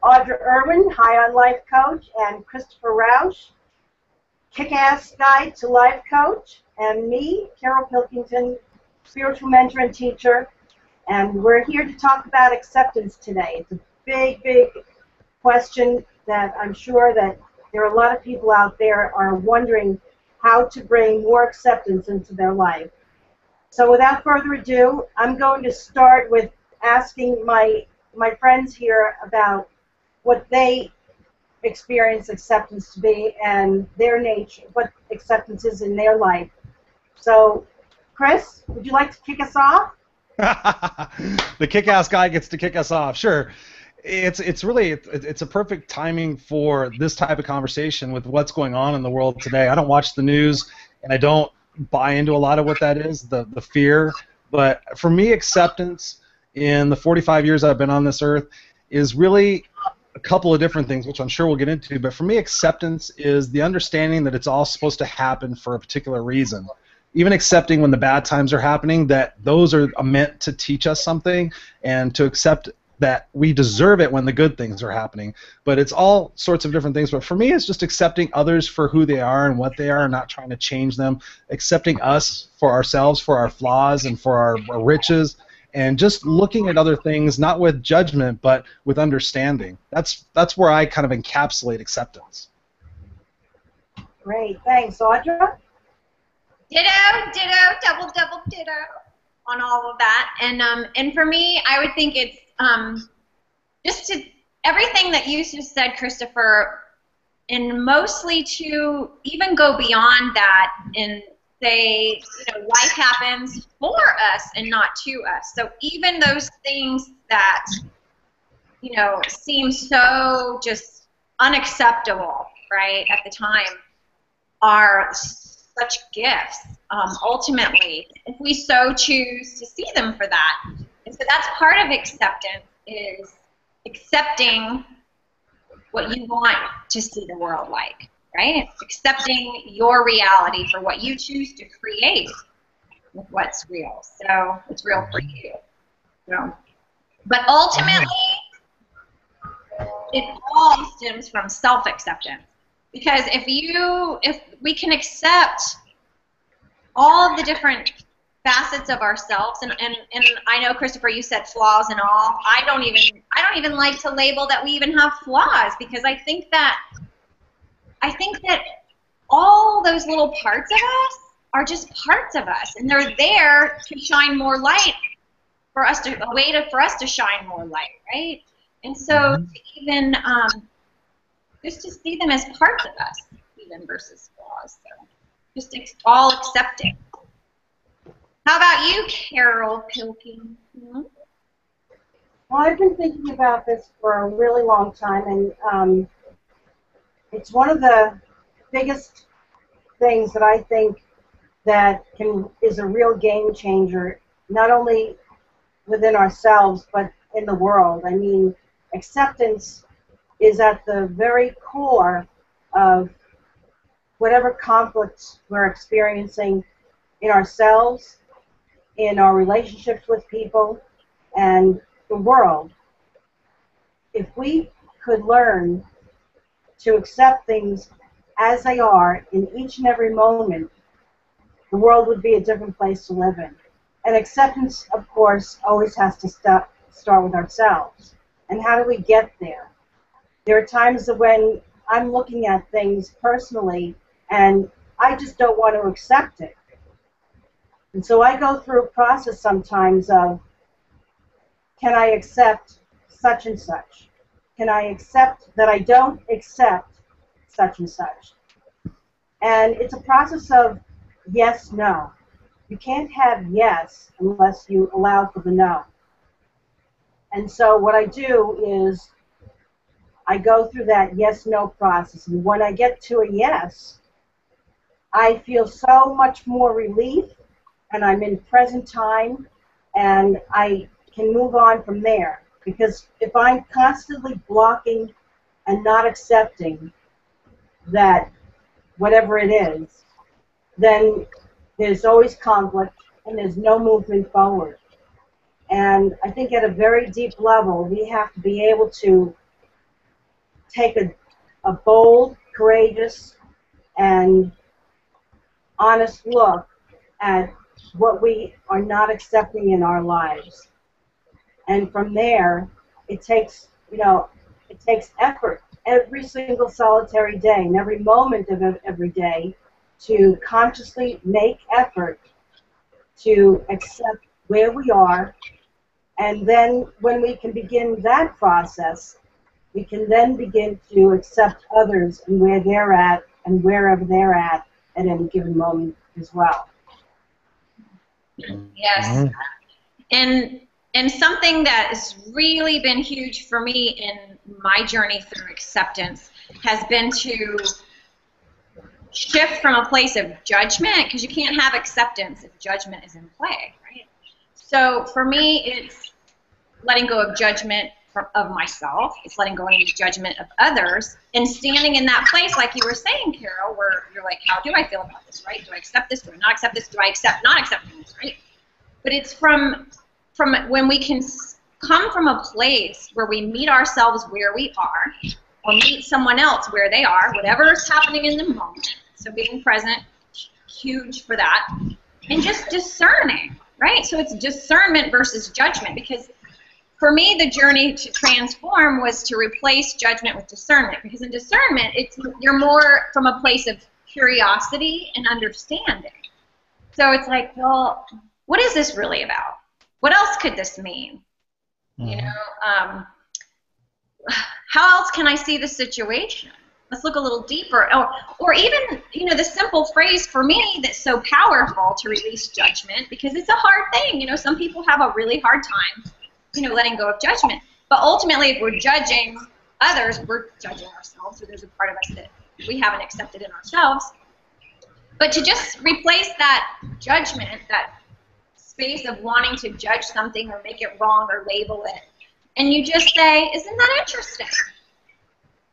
Audra Irwin, High on Life Coach, and Christopher Rausch, Kick-Ass Guide to Life Coach, and me, Carol Pilkington, Spiritual Mentor and Teacher. And we're here to talk about acceptance today. It's a big, big question that I'm sure that there are a lot of people out there are wondering how to bring more acceptance into their life. So without further ado, I'm going to start with asking my friends here about what they experience acceptance to be and their nature, what acceptance is in their life. So, Chris, would you like to kick us off? The kick-ass guy gets to kick us off. Sure. It's really a perfect timing for this type of conversation with what's going on in the world today. I don't watch the news, and I don't buy into a lot of what that is, the fear. But for me, acceptance in the 45 years I've been on this earth is really a couple of different things, which I'm sure we'll get into. But for me, acceptance is the understanding that it's all supposed to happen for a particular reason. Even accepting when the bad times are happening, that those are meant to teach us something, and to accept that we deserve it when the good things are happening. But it's all sorts of different things. But for me, it's just accepting others for who they are and what they are, and not trying to change them. Accepting us for ourselves, for our flaws and for our riches, and just looking at other things not with judgment but with understanding. That's where I kind of encapsulate acceptance. Great, thanks. Audra? Ditto, double ditto on all of that. And for me, I would think it's just to everything that you just said, Christopher, and mostly to even go beyond that and say, life happens for us and not to us. So even those things that, seem so just unacceptable, right, at the time, are such gifts, ultimately, if we so choose to see them for that. And so that's part of acceptance, is accepting what you want to see the world like, right? Accepting your reality for what you choose to create with what's real. So it's real for you. So, but ultimately, it all stems from self-acceptance. Because if we can accept all the different facets of ourselves, and I know, Christopher, you said flaws and all. I don't even like to label that we even have flaws, because I think that all those little parts of us are just parts of us, and they're there to shine more light for us for us to shine more light, right? And so to even just to see them as parts of us, even versus flaws. So just all accepting. How about you, Carol Pilkington? Well, I've been thinking about this for a really long time, and it's one of the biggest things that I think that is a real game changer, not only within ourselves but in the world. I mean, acceptance is at the very core of whatever conflicts we're experiencing in ourselves, in our relationships with people, and the world. If we could learn to accept things as they are in each and every moment, the world would be a different place to live in. And acceptance, of course, always has to start with ourselves. And how do we get there? There are times when I'm looking at things personally and I just don't want to accept it. And so I go through a process sometimes of, can I accept such and such? Can I accept that I don't accept such and such? And it's a process of yes, no. You can't have yes unless you allow for the no. And so what I do is I go through that yes-no process, and when I get to a yes, I feel so much more relief, and I'm in present time, and I can move on from there. Because if I'm constantly blocking and not accepting that whatever it is, then there's always conflict, and there's no movement forward. And I think at a very deep level, we have to be able to take a bold, courageous, and honest look at what we are not accepting in our lives. And from there, it takes, it takes effort every single solitary day and every moment of every day to consciously make effort to accept where we are. And then when we can begin that process, we can then begin to accept others and where they're at and wherever they're at any given moment as well. Yes. And something that has really been huge for me in my journey through acceptance has been to shift from a place of judgment, because you can't have acceptance if judgment is in play, right? So for me, it's letting go of judgment of myself. It's letting go of judgment of others, and standing in that place, like you were saying, Carol, where you're like, how do I feel about this, right? Do I accept this? Do I not accept this? Do I accept not accepting this, right? But it's from when we can come from a place where we meet ourselves where we are, or meet someone else where they are, whatever is happening in the moment. So being present, huge for that. And just discerning, right? So it's discernment versus judgment, because for me, the journey to transform was to replace judgment with discernment, because in discernment, you're more from a place of curiosity and understanding. So it's like, well, what is this really about? What else could this mean? Mm-hmm. You know, how else can I see the situation? Let's look a little deeper. Or even, you know, the simple phrase for me that's so powerful to release judgment, because it's a hard thing. You know, some people have a really hard time, you know, letting go of judgment. But ultimately, if we're judging others, we're judging ourselves. So there's a part of us that we haven't accepted in ourselves. But to just replace that judgment, that space of wanting to judge something or make it wrong or label it, and you just say, isn't that interesting?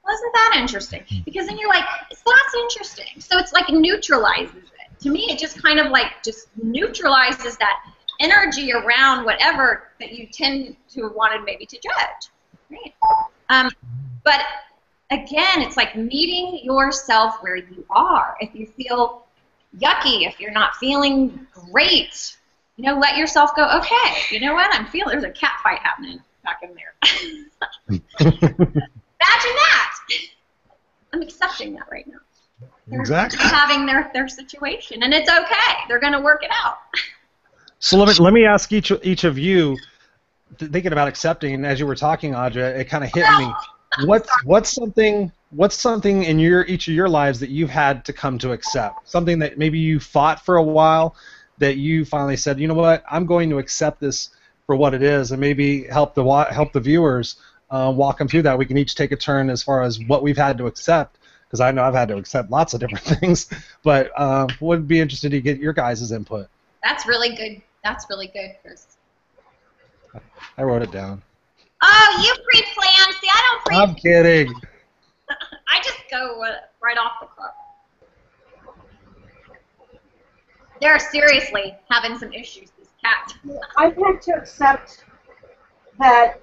Well, isn't that interesting? Because then you're like, that's interesting. So it's like neutralizes it. To me, it just kind of like just neutralizes that energy around whatever that you tend to have wanted maybe to judge. Right? But again, it's like meeting yourself where you are. If you feel yucky, if you're not feeling great, you know, let yourself go, okay, you know what, there's a cat fight happening back in there. Imagine that. I'm accepting that right now. They're having their situation, and it's okay. They're going to work it out. So let me ask each of you, thinking about accepting, and as you were talking, Audra, it kind of hit me. What's something in each of your lives that you've had to come to accept? Something that maybe you fought for a while, that you finally said, you know what, I'm going to accept this for what it is, and maybe help the viewers walk them through that. We can each take a turn as far as what we've had to accept, because I know I've had to accept lots of different things, but would be interested to get your guys' input. That's really good. That's really good, Chris. I wrote it down. Oh, you pre-planned. See, I don't pre-plan. I'm kidding. I just go right off the cuff. They're seriously having some issues, this cat. I've had to accept that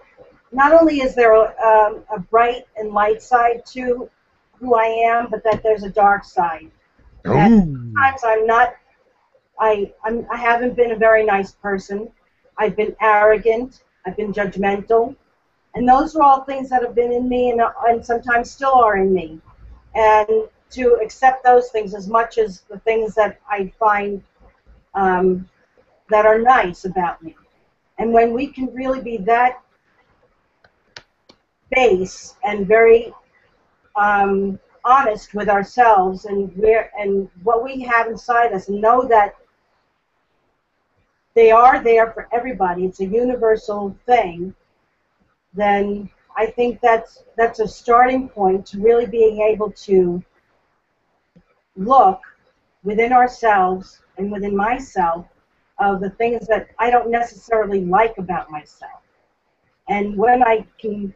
not only is there a bright and light side to who I am, but that there's a dark side. And sometimes I haven't been a very nice person. I've been arrogant. I've been judgmental. And those are all things that have been in me and sometimes still are in me. And to accept those things as much as the things that I find that are nice about me. And when we can really be that base and very honest with ourselves and what we have inside us, and know that they are there for everybody, it's a universal thing, then I think that's a starting point to really being able to look within ourselves and within myself of the things that I don't necessarily like about myself. And when I can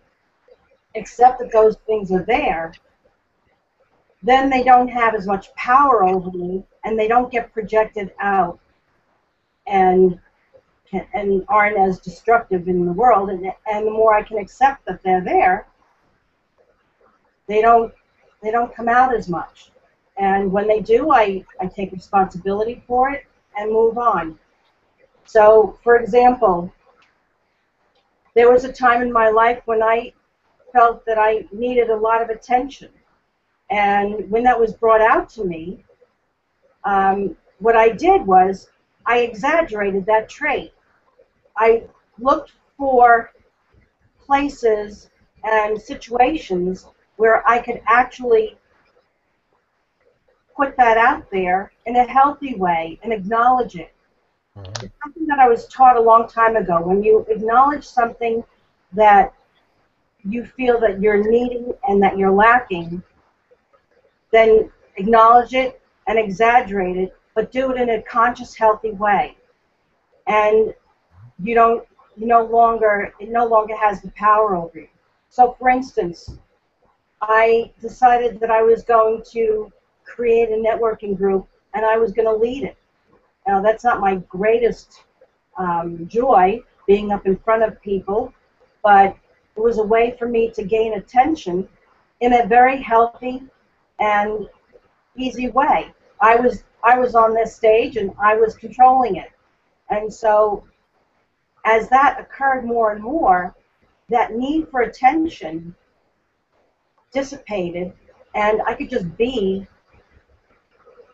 accept that those things are there, then they don't have as much power over me, and they don't get projected out and aren't as destructive in the world. And the more I can accept that they're there, they don't come out as much. And when they do, I take responsibility for it and move on. So, for example, there was a time in my life when I felt that I needed a lot of attention. And when that was brought out to me, what I did was I exaggerated that trait. I looked for places and situations where I could actually put that out there in a healthy way and acknowledge it. It's something that I was taught a long time ago. When you acknowledge something that you feel that you're needing and that you're lacking, then acknowledge it and exaggerate it, but do it in a conscious, healthy way. And it no longer has the power over you. So, for instance, I decided that I was going to create a networking group, and I was going to lead it. Now, that's not my greatest joy, being up in front of people, but it was a way for me to gain attention in a very healthy and easy way. I was on this stage, and I was controlling it. And so, as that occurred more and more, that need for attention dissipated, and I could just be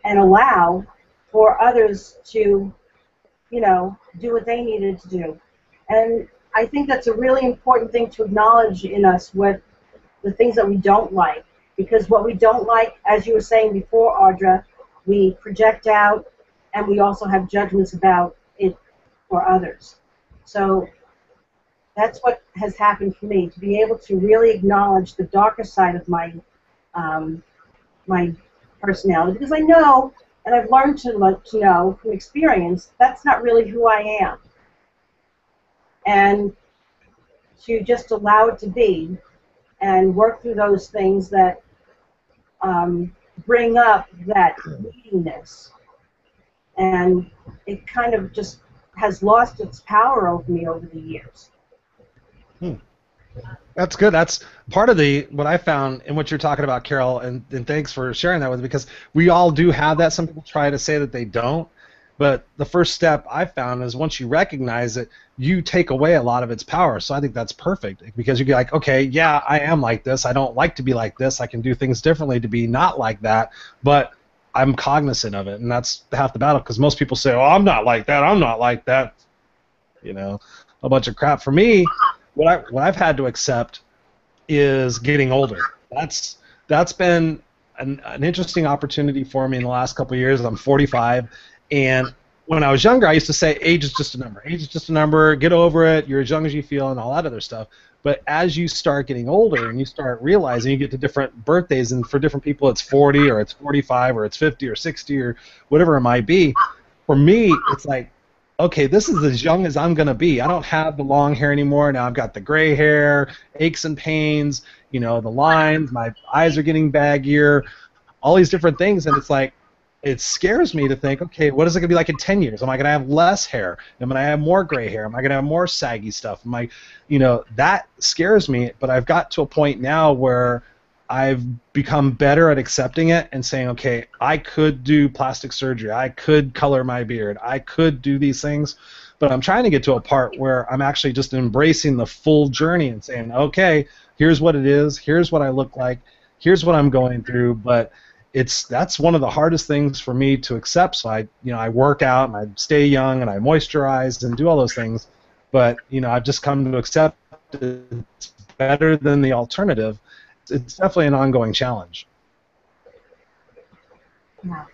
and allow for others to, do what they needed to do. And I think that's a really important thing to acknowledge in us, with the things that we don't like. Because what we don't like, as you were saying before, Audra, we project out, and we also have judgments about it for others. So that's what has happened for me, to be able to really acknowledge the darker side of my my personality, because I know, and I've learned to know from experience, that's not really who I am. And to just allow it to be and work through those things that bring up that neediness. And it kind of just has lost its power over me over the years. That's good. That's part of what I found in what you're talking about, Carol, and thanks for sharing that with me, because we all do have that. Some people try to say that they don't, but the first step I found is once you recognize it, you take away a lot of its power. So I think that's perfect, because you're like, okay, yeah, I am like this. I don't like to be like this. I can do things differently to be not like that, but I'm cognizant of it, and that's half the battle, because most people say, oh, I'm not like that. I'm not like that. A bunch of crap. For me, what I've had to accept is getting older. That's been an interesting opportunity for me in the last couple of years. I'm 45, and when I was younger, I used to say age is just a number. Age is just a number. Get over it. You're as young as you feel, and all that other stuff. But as you start getting older and you start realizing, you get to different birthdays, and for different people it's 40 or it's 45 or it's 50 or 60 or whatever it might be. For me, it's like, okay, this is as young as I'm going to be. I don't have the long hair anymore. Now I've got the gray hair, aches and pains, the lines, my eyes are getting baggier, all these different things. And it's like, it scares me to think, okay, what is it going to be like in 10 years? Am I going to have less hair? Am I going to have more gray hair? Am I going to have more saggy stuff? That scares me. But I've got to a point now where I've become better at accepting it and saying, okay, I could do plastic surgery, I could color my beard, I could do these things, but I'm trying to get to a part where I'm actually just embracing the full journey and saying, okay, here's what it is, here's what I look like, here's what I'm going through. But that's one of the hardest things for me to accept. So I work out and I stay young and I moisturize and do all those things, but I've just come to accept it's better than the alternative. It's definitely an ongoing challenge. Yeah.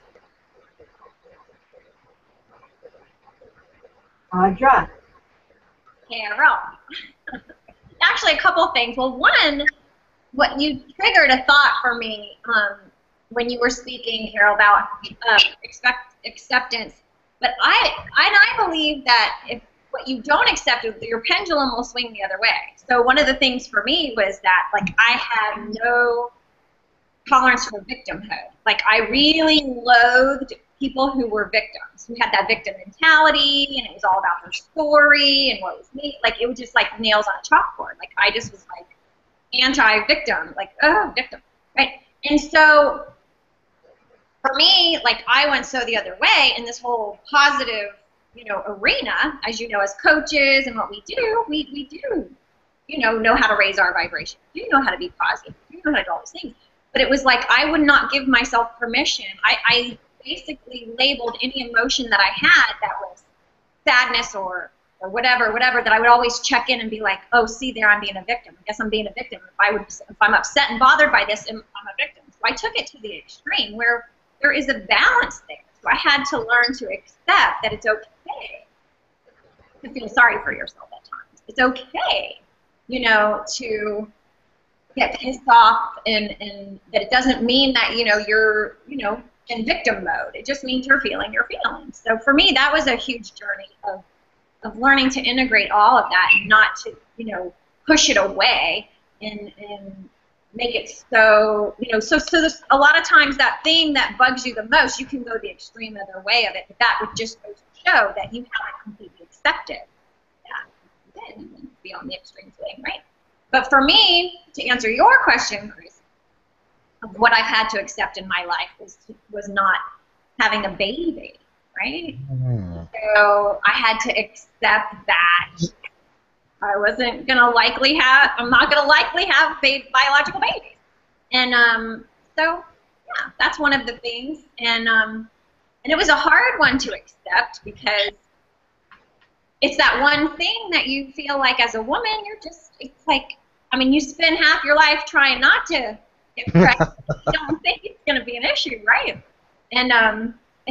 Audra. Carol. Actually, a couple things. Well, one, what you triggered a thought for me when you were speaking, Carol, about acceptance. But I believe that if what you don't accept, your pendulum will swing the other way. So one of the things for me was that, I had no tolerance for victimhood. I really loathed people who were victims, who had that victim mentality, and it was all about their story and what was me. It was just like nails on a chalkboard. I just was anti-victim, oh, victim. And so for me, like, I went so the other way in this whole positive, arena, as you know, as coaches and what we do, we do, know how to raise our vibration. You know how to be positive. You know how to do all these things. But it was like I would not give myself permission. I basically labeled any emotion that I had that was sadness or whatever, that I would always check in and be like, oh, see there, I'm being a victim. I guess I'm being a victim. If I'm upset and bothered by this, I'm a victim. So I took it to the extreme where there is a balance there. So I had to learn to accept that it's okay to feel sorry for yourself at times. It's okay, to get pissed off, and that it doesn't mean that, you're, in victim mode. It just means you're feeling your feelings. So for me, that was a huge journey of learning to integrate all of that and not to, push it away and make it so, so there's a lot of times that thing that bugs you the most, you can go the extreme other way of it, but that would just go to show that you haven't completely accepted that. You can be on the extreme thing, right? But for me, to answer your question, Chris, of what I've had to accept in my life was not having a baby, right? Mm. So I had to accept that I wasn't gonna likely have. I'm not gonna likely have biological babies, and so yeah, that's one of the things, and it was a hard one to accept because it's that one thing that you feel like as a woman, it's like, I mean, you spend half your life trying not to get pregnant. You don't think it's gonna be an issue, right? And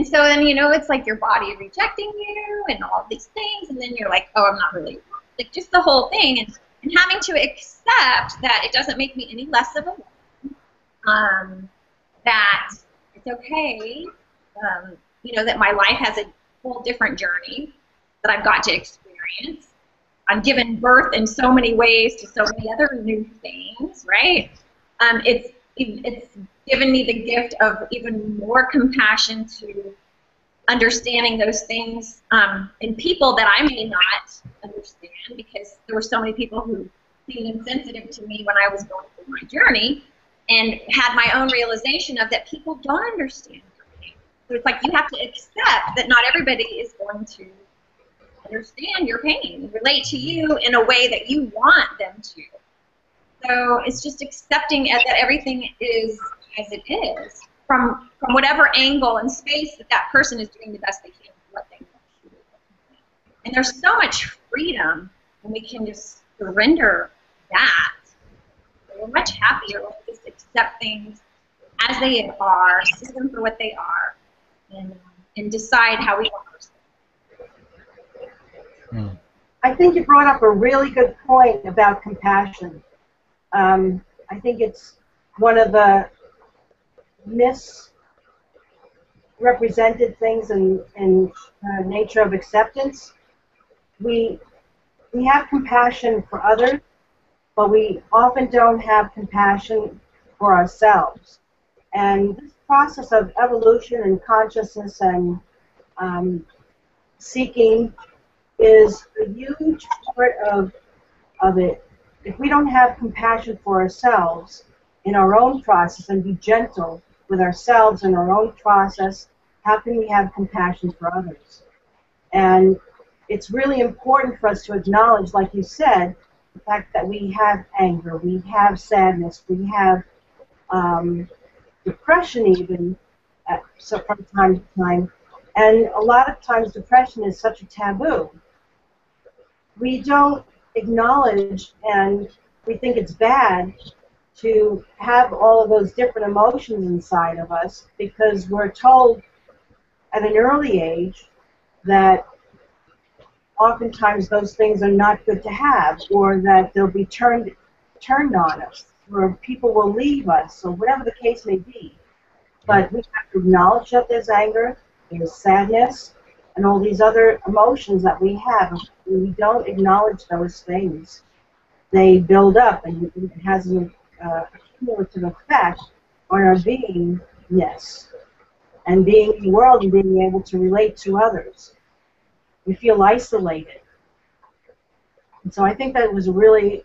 so then, it's like your body rejecting you and all these things, and then you're like, oh, I'm not really, like, just the whole thing, and having to accept that it doesn't make me any less of a woman, that it's okay, that my life has a whole different journey that I've got to experience. I'm given birth in so many ways to so many other new things, right? It's given me the gift of even more compassion to understanding those things in people that I may not understand, because there were so many people who seemed insensitive to me when I was going through my journey, and had my own realization of that people don't understand your pain. So it's like you have to accept that not everybody is going to understand your pain, relate to you in a way that you want them to. So it's just accepting that everything is as it is, from whatever angle and space that person is doing the best they can with what they know. And there's so much freedom when we can just surrender that. So we're much happier when we just accept things as they are, see them for what they are, and decide how we want to. I think you brought up a really good point about compassion. I think it's one of the misrepresented things in nature of acceptance. We have compassion for others, but we often don't have compassion for ourselves. And this process of evolution and consciousness and seeking is a huge part of it. If we don't have compassion for ourselves in our own process and be gentle with ourselves in our own process, how can we have compassion for others? And it's really important for us to acknowledge, like you said, the fact that we have anger, we have sadness, we have depression even from time to time. And a lot of times depression is such a taboo. We don't acknowledge, and we think it's bad to have all of those different emotions inside of us, because we're told at an early age that oftentimes those things are not good to have, or that they'll be turned on us, or people will leave us, or whatever the case may be. But we have to acknowledge that there's anger, there's sadness, and all these other emotions that we have. When we don't acknowledge those things, they build up, and it has a cumulative effect on our beingness and being in the world and being able to relate to others. We feel isolated. And so I think that was a really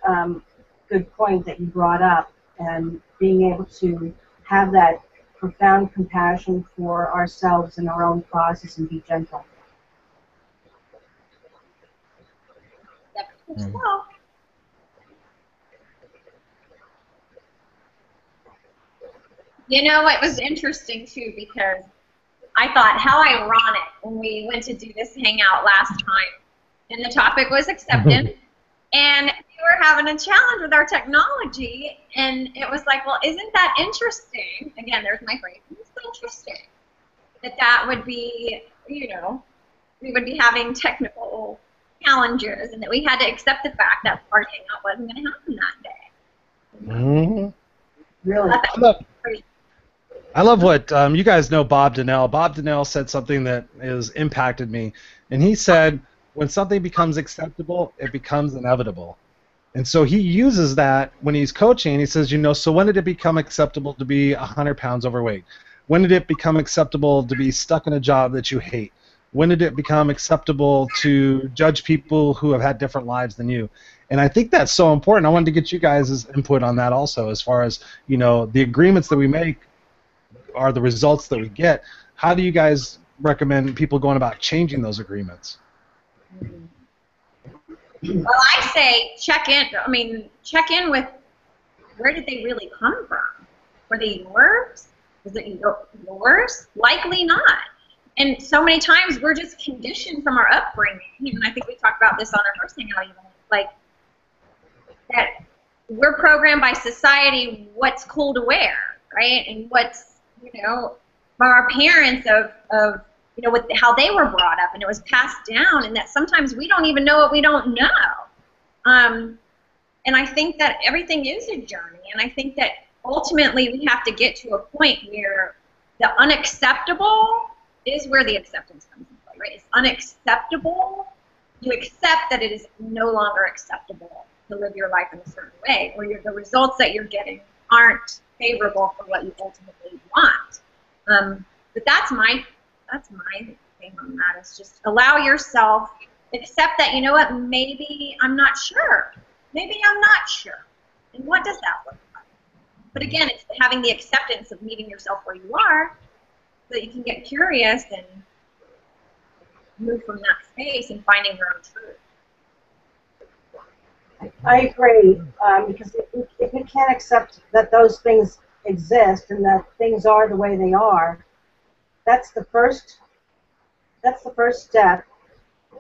good point that you brought up, and being able to have that profound compassion for ourselves and our own process and be gentle. You know, it was interesting too because I thought how ironic when we went to do this hangout last time, and the topic was acceptance, and we were having a challenge with our technology, and it was like, well, isn't that interesting? Again, there's my phrase. It's interesting that would be, you know, we would be having technical challenges, and that we had to accept the fact that our hangout wasn't going to happen that day. Mm-hmm. Really? I love what you guys know Bob Donnell. Bob Donnell said something that has impacted me, and he said, when something becomes acceptable, it becomes inevitable. And so he uses that when he's coaching. He says, you know, so when did it become acceptable to be 100 pounds overweight? When did it become acceptable to be stuck in a job that you hate? When did it become acceptable to judge people who have had different lives than you? And I think that's so important. I wanted to get you guys' input on that also, as far as, you know, the agreements that we make are the results that we get. How do you guys recommend people going about changing those agreements? Well, I say check in with where did they really come from? Were they yours? Was it yours? Likely not. And so many times we're just conditioned from our upbringing, and I think we talked about this on our first hangout even, like that we're programmed by society what's cool to wear, right? And what's, you know, by our parents of you know, with how they were brought up, and it was passed down, and that sometimes we don't even know what we don't know. And I think that everything is a journey, and I think that ultimately we have to get to a point where the unacceptable is where the acceptance comes into play, right? It's unacceptable. You accept that it is no longer acceptable to live your life in a certain way, or the results that you're getting aren't favorable for what you ultimately want. But that's my thing on that, is just allow yourself, accept that, you know what, maybe I'm not sure. Maybe I'm not sure. And what does that look like? But again, it's having the acceptance of meeting yourself where you are so that you can get curious and move from that space and finding your own truth. I agree, because if we can't accept that those things exist and that things are the way they are, that's the first step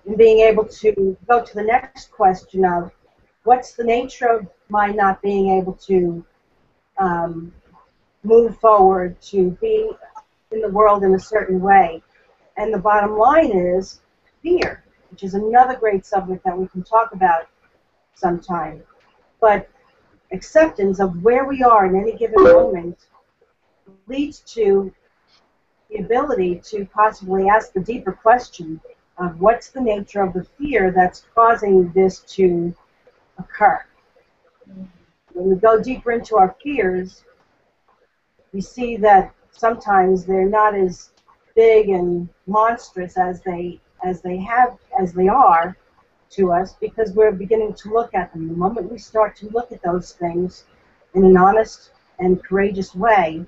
in being able to go to the next question of what's the nature of my not being able to move forward, to be in the world in a certain way. And the bottom line is fear, which is another great subject that we can talk about sometime. But acceptance of where we are in any given moment leads to the ability to possibly ask the deeper question of what's the nature of the fear that's causing this to occur. When we go deeper into our fears, we see that sometimes they're not as big and monstrous as they are to us, because we're beginning to look at them. The moment we start to look at those things in an honest and courageous way,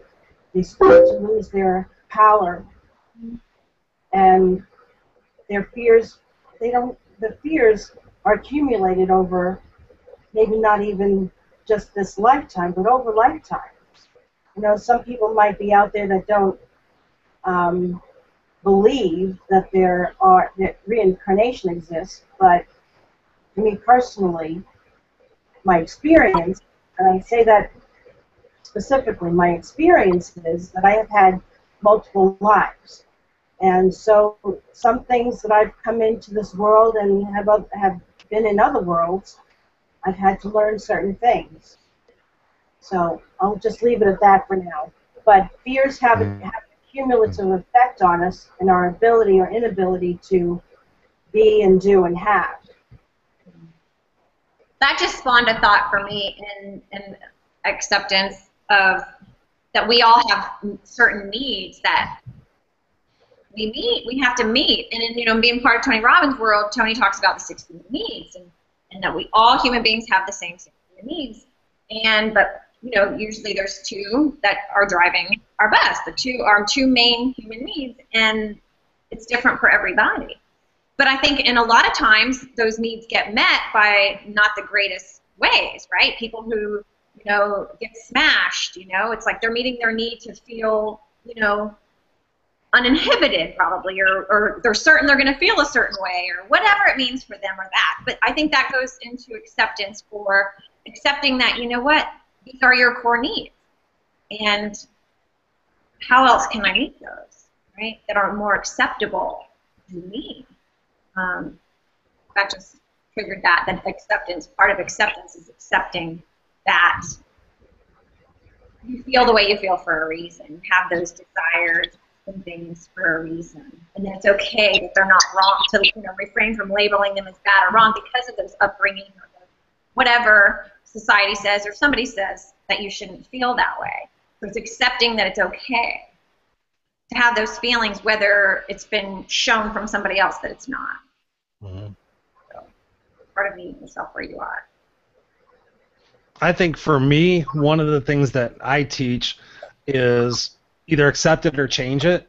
they start to lose their power, and their fears, the fears are accumulated over maybe not even just this lifetime, but over lifetimes. You know, some people might be out there that don't believe that that reincarnation exists, but for me personally, my experience, and I say that specifically, my experience is that I have had multiple lives. And so some things that I've come into this world and have been in other worlds, I've had to learn certain things. So I'll just leave it at that for now. But fears have a cumulative effect on us and our ability or inability to be and do and have. That just spawned a thought for me in acceptance of that we all have certain needs that we have to meet. And in, you know, being part of Tony Robbins' world, Tony talks about the 16 needs, and that we all human beings have the same 16 needs. But usually there's two that are driving our bus. The two are two main human needs, and it's different for everybody. But I think in a lot of times those needs get met by not the greatest ways, right? People who, get smashed, it's like they're meeting their need to feel, uninhibited probably, or they're certain they're going to feel a certain way, or whatever it means for them or that. But I think that goes into acceptance, for accepting that, what, these are your core needs. And how else can I meet those, right, that are more acceptable to me? That just triggered that acceptance. Part of acceptance is accepting that you feel the way you feel for a reason. You have those desires and things for a reason. And it's okay that they're not wrong, to refrain from labeling them as bad or wrong because of those upbringing or whatever society says or somebody says that you shouldn't feel that way. So it's accepting that it's okay to have those feelings, whether it's been shown from somebody else that it's not. Mm-hmm. So, part of meeting yourself where you are. I think for me, one of the things that I teach is either accept it or change it.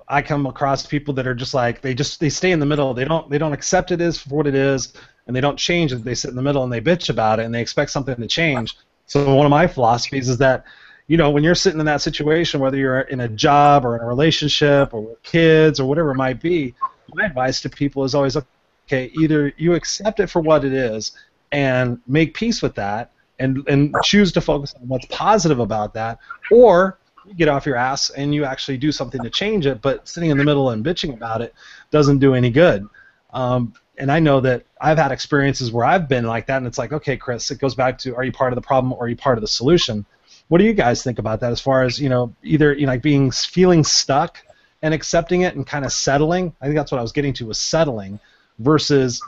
I come across people that are just like, they stay in the middle. They don't accept it as for what it is, and they don't change it. They sit in the middle and they bitch about it, and they expect something to change. So one of my philosophies is that, when you're sitting in that situation, whether you're in a job or in a relationship or with kids or whatever it might be, my advice to people is always, okay, either you accept it for what it is and make peace with that and choose to focus on what's positive about that, or you get off your ass and you actually do something to change it, but sitting in the middle and bitching about it doesn't do any good. And I know that I've had experiences where I've been like that, and it's like, okay, Chris, it goes back to, are you part of the problem or are you part of the solution? What do you guys think about that as far as, either like feeling stuck and accepting it and kind of settling? I think that's what I was getting to, was settling versus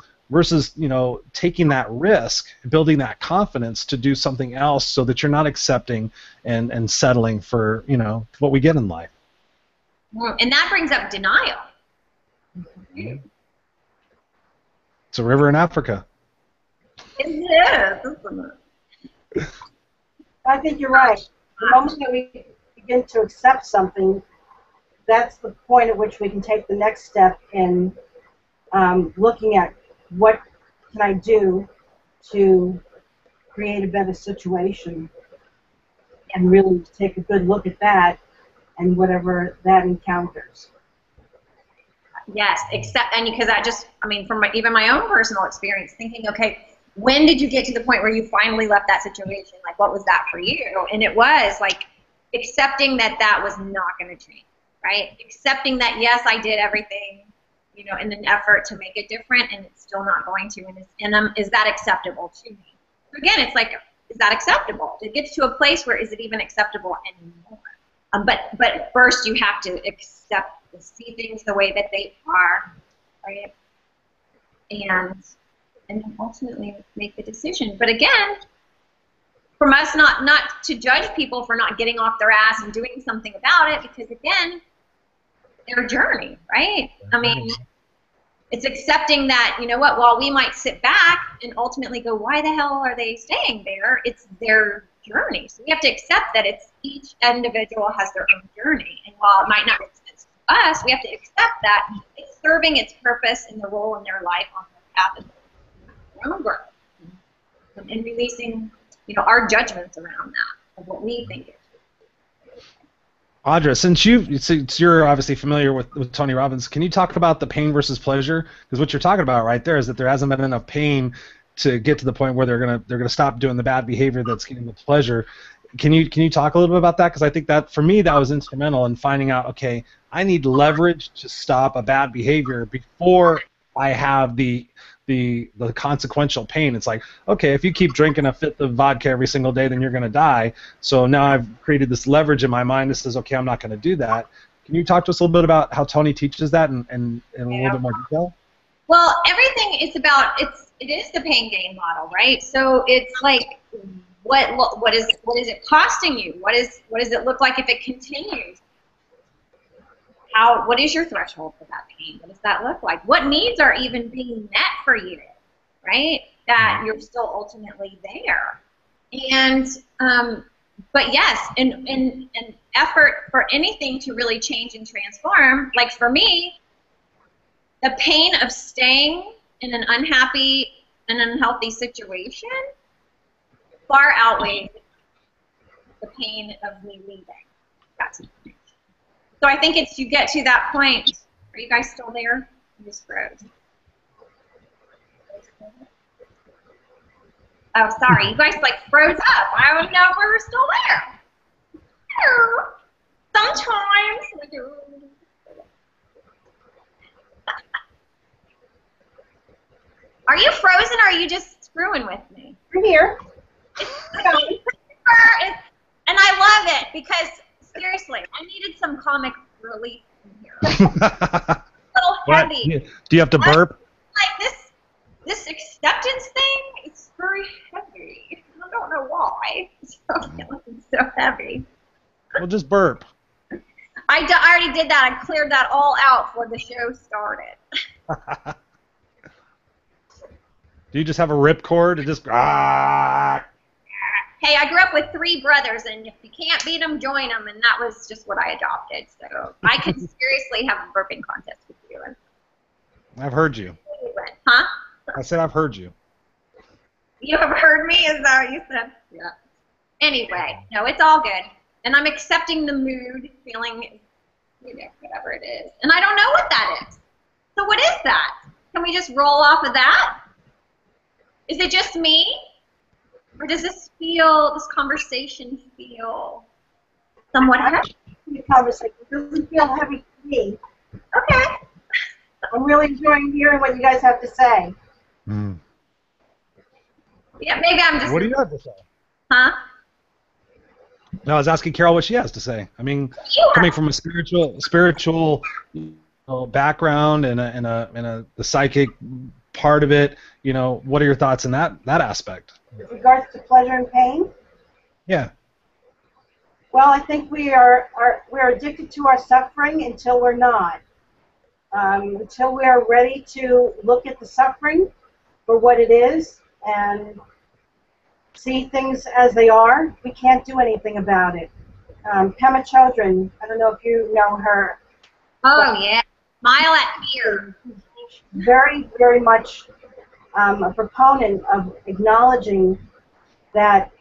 taking that risk, building that confidence to do something else so that you're not accepting and settling for, what we get in life. And that brings up denial. It's a river in Africa. It is, isn't it? I think you're right. The moment that we begin to accept something, that's the point at which we can take the next step in looking at what can I do to create a better situation, and really take a good look at that and whatever that encounters. Yes, and because that just, from even my own personal experience, thinking, okay, when did you get to the point where you finally left that situation? Like, what was that for you? And it was like accepting that was not going to change, right? Accepting that, yes, I did everything, in an effort to make it different, and it's still not going to. And is that acceptable to me? So again, it's like, is that acceptable? It gets to a place where, is it even acceptable anymore? But first, you have to accept, see things the way that they are, right? And then ultimately make the decision. But again, from us not to judge people for not getting off their ass and doing something about it, because again, their journey, right? It's accepting that, while we might sit back and ultimately go, why the hell are they staying there? It's their journey. So we have to accept that each individual has their own journey. And while it might not make sense to us, we have to accept that it's serving its purpose in the role in their life on their path of their own growth. And releasing, our judgments around that, of what we think is. Audra, since you're obviously familiar with Tony Robbins, can you talk about the pain versus pleasure? Because what you're talking about right there is that there hasn't been enough pain to get to the point where they're gonna stop doing the bad behavior that's getting the pleasure. Can you talk a little bit about that? Because I think that for me that was instrumental in finding out, okay, I need leverage to stop a bad behavior before I have the consequential pain. It's like, okay, if you keep drinking a fifth of vodka every single day, then you're going to die. So now I've created this leverage in my mind that says, okay, I'm not going to do that. Can you talk to us a little bit about how Tony teaches that in a little bit more detail? Well, everything is about, it is the pain gain model, right? So it's like, what is it costing you? What does it look like if it continues? What is your threshold for that pain? What does that look like? What needs are even being met for you, right? That you're still ultimately there. And but yes, in an effort for anything to really change and transform, like for me, the pain of staying in an unhappy and unhealthy situation far outweighs the pain of me leaving. That's so I think it's, you get to that point. Are you guys still there? You just froze. Oh, sorry. You guys like froze up. I don't know if we were still there. Sometimes we do. Are you frozen or are you just screwing with me? We're here. And I love it because, seriously, I needed some comic relief in here. A little heavy. Do you have to burp? Like this acceptance thing, it's very heavy. I don't know why. It's so heavy. Well, just burp. I already did that. I cleared that all out before the show started. Do you just have a ripcord? It just Hey, I grew up with 3 brothers, and if you can't beat them, join them, and that was just what I adopted. So I could seriously have a burping contest with you. I've heard you. Huh? I said I've heard you. You have heard me? Is that what you said? Yeah. Anyway, no, it's all good. And I'm accepting the mood, feeling, you know, whatever it is. And I don't know what that is. So what is that? Can we just roll off of that? Is it just me? Or does this conversation feel somewhat heavy? The conversation doesn't feel heavy to me. Okay. I'm really enjoying hearing what you guys have to say. Mm. Yeah, maybe I'm just... What do you have to say? Huh? No, I was asking Carol what she has to say. I mean, coming from a spiritual background and the psychic part of it, you know, what are your thoughts in that aspect? With regards to pleasure and pain? Yeah. Well, I think we're addicted to our suffering until we're not. Until we are ready to look at the suffering for what it is and see things as they are, we can't do anything about it. Pema Chodron, I don't know if you know her. Oh, yeah. Smile at fear. Very, very much a proponent of acknowledging that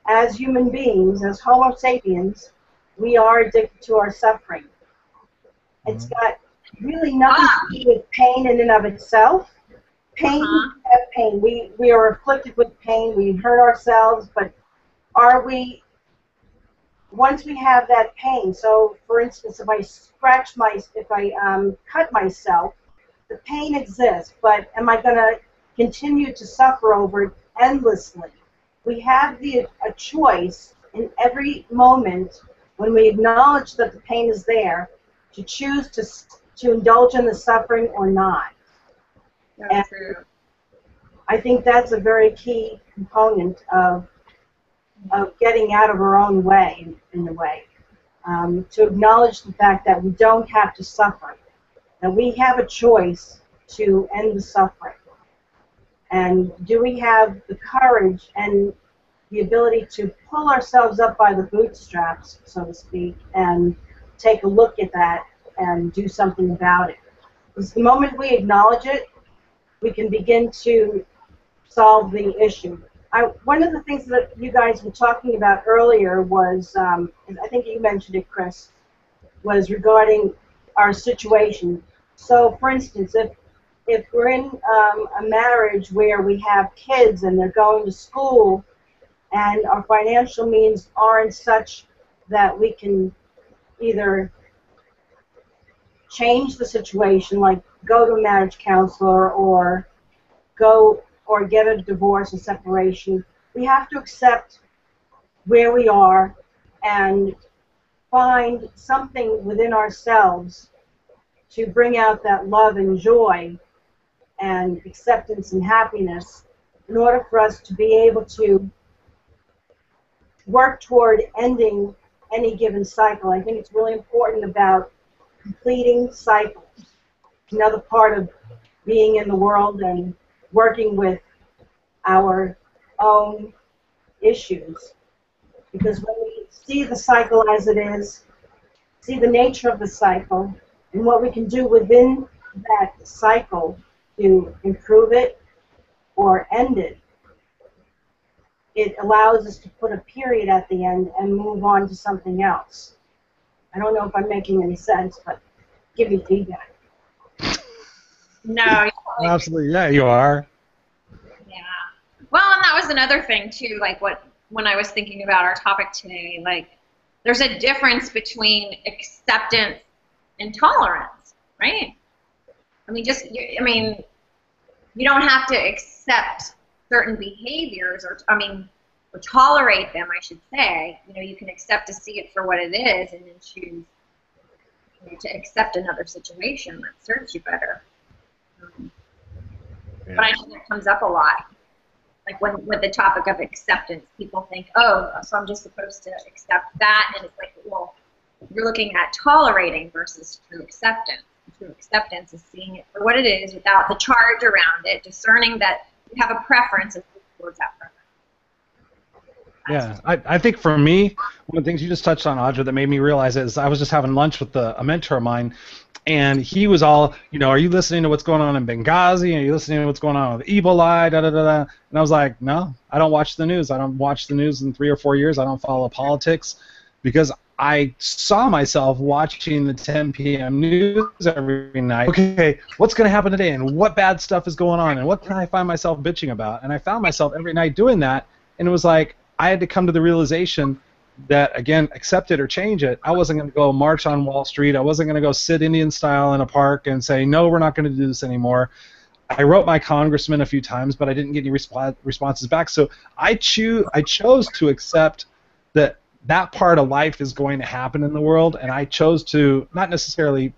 as human beings, as Homo sapiens, we are addicted to our suffering. It's got really nothing to do with pain in and of itself. Pain, we have pain. We are afflicted with pain. We hurt ourselves, but are we, once we have that pain, so for instance, if I cut myself, the pain exists, but am I going to continue to suffer over it endlessly? We have a choice in every moment when we acknowledge that the pain is there to choose to indulge in the suffering or not. That's true. I think that's a very key component of getting out of our own way, in a way, to acknowledge the fact that we don't have to suffer, that we have a choice to end the suffering. And do we have the courage and the ability to pull ourselves up by the bootstraps, so to speak, and take a look at that and do something about it? Because the moment we acknowledge it, we can begin to solve the issue. One of the things that you guys were talking about earlier was, I think you mentioned it, Chris, was regarding our situation. So, for instance, if we're in a marriage where we have kids and they're going to school and our financial means aren't such that we can either change the situation, like go to a marriage counselor or get a divorce and separation, we have to accept where we are and find something within ourselves to bring out that love and joy and acceptance and happiness in order for us to be able to work toward ending any given cycle. I think it's really important about completing cycles. Another part of being in the world and working with our own issues. Because when we see the cycle as it is, see the nature of the cycle, and what we can do within that cycle to improve it or end it, it allows us to put a period at the end and move on to something else. I don't know if I'm making any sense, but give me feedback. No. Absolutely, yeah, you are. Yeah. Well, and that was another thing too, like when I was thinking about our topic today, like there's a difference between acceptance and tolerance, right? I mean, you don't have to accept certain behaviors, or tolerate them, I should say. You know, you can accept to see it for what it is, and then choose to accept another situation that serves you better. But I think it comes up a lot. Like with the topic of acceptance, people think, oh, so I'm just supposed to accept that, and it's like, well, you're looking at tolerating versus true acceptance. True acceptance is seeing it for what it is without the charge around it, discerning that you have a preference and move towards that preference. Yeah, I think for me, one of the things you just touched on, Audra, that made me realize is I was just having lunch with a mentor of mine, and he was all, are you listening to what's going on in Benghazi? Are you listening to what's going on with Ebola? Da, da, da, da. And I was like, no, I don't watch the news. I don't watch the news in 3 or 4 years. I don't follow politics, because I saw myself watching the 10 p.m. news every night. Okay, what's going to happen today, and what bad stuff is going on, and what can I find myself bitching about? And I found myself every night doing that, and it was like I had to come to the realization that, again, accept it or change it. I wasn't going to go march on Wall Street. I wasn't going to go sit Indian style in a park and say, no, we're not going to do this anymore. I wrote my congressman a few times, but I didn't get any responses back. So I chose to accept that part of life is going to happen in the world, and I chose to not necessarily,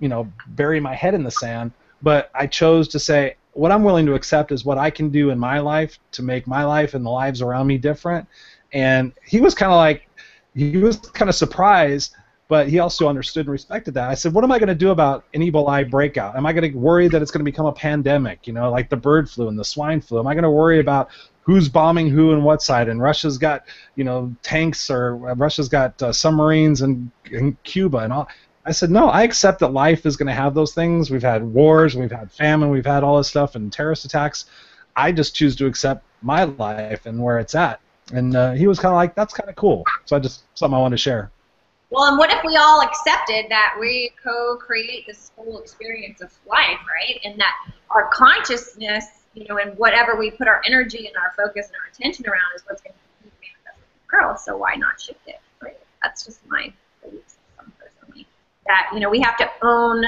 bury my head in the sand, but I chose to say what I'm willing to accept is what I can do in my life to make my life and the lives around me different. And he was kind of surprised, but he also understood and respected that. I said, what am I going to do about an Ebola breakout? Am I going to worry that it's going to become a pandemic, like the bird flu and the swine flu? Am I going to worry about who's bombing who and what side? And Russia's got, tanks, or Russia's got submarines in Cuba and all. I said, no, I accept that life is going to have those things. We've had wars, we've had famine, we've had all this stuff and terrorist attacks. I just choose to accept my life and where it's at. And he was kind of like, that's kind of cool. So something I wanted to share. Well, and what if we all accepted that we co-create this whole experience of life, right? And that our consciousness, and whatever we put our energy and our focus and our attention around is what's going to be manifested in the world. So why not shift it, right? That's just my belief system personally. That, we have to own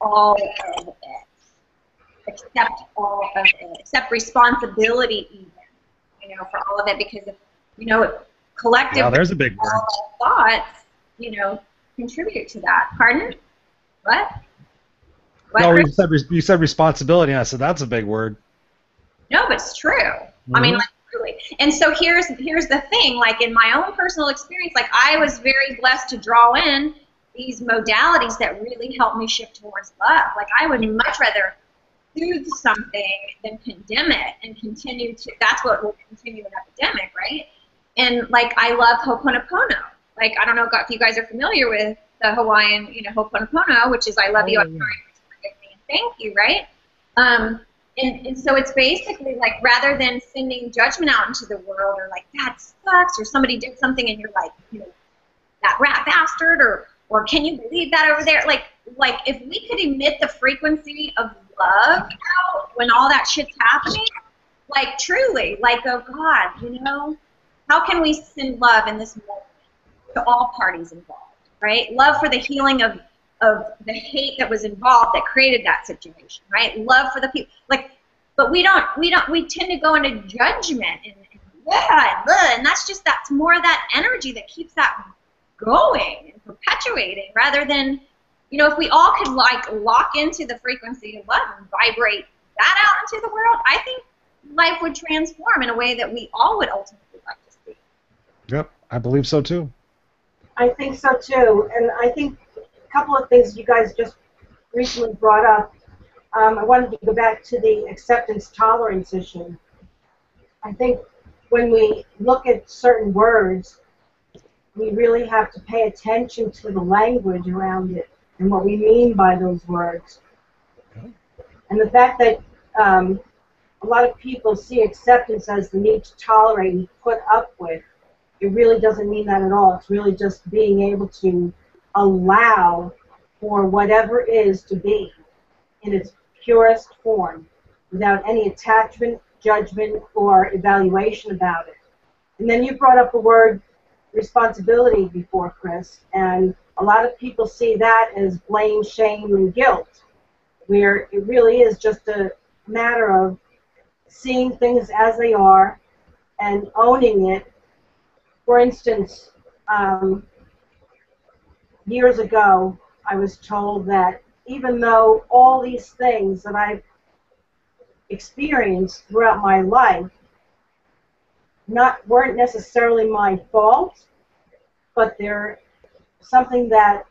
all of it. Accept all of it. Accept responsibility even. For all of it, because if, collective there's a big word. Thoughts, contribute to that. Pardon? What? No, you said responsibility, and I said that's a big word. No, but it's true. Mm-hmm. I mean, like, really. And so here's the thing. Like, in my own personal experience, like, I was very blessed to draw in these modalities that really helped me shift towards love. Like, I would much rather soothe something than condemn it and continue to, that's what will continue an epidemic, right? And, like, I love Ho'oponopono. Like, I don't know if you guys are familiar with the Hawaiian, Ho'oponopono, which is I love you, I'm sorry, forgive me, and thank you, right? And so it's basically, like, rather than sending judgment out into the world, or like, that sucks, or somebody did something and you're like, that rat bastard, or can you believe that over there? Like if we could emit the frequency of love out when all that shit's happening, like, truly, like, oh God, how can we send love in this moment to all parties involved, right? Love for the healing of the hate that was involved that created that situation, right? Love for the people, like, but we tend to go into judgment and that's more of that energy that keeps that going and perpetuating, rather than, if we all could, like, lock into the frequency of love and vibrate that out into the world, I think life would transform in a way that we all would ultimately like to see. Yep, I believe so too. I think so too, and I think a couple of things you guys just recently brought up. I wanted to go back to the acceptance tolerance issue. I think when we look at certain words, we really have to pay attention to the language around it and what we mean by those words. And the fact that a lot of people see acceptance as the need to tolerate and put up with, it really doesn't mean that at all. It's really just being able to allow for whatever is to be in its purest form without any attachment, judgment, or evaluation about it. And then you brought up the word responsibility before, Chris, and a lot of people see that as blame, shame, and guilt, where it really is just a matter of seeing things as they are and owning it. For instance, years ago, I was told that even though all these things that I've experienced throughout my life weren't necessarily my fault, but they're something that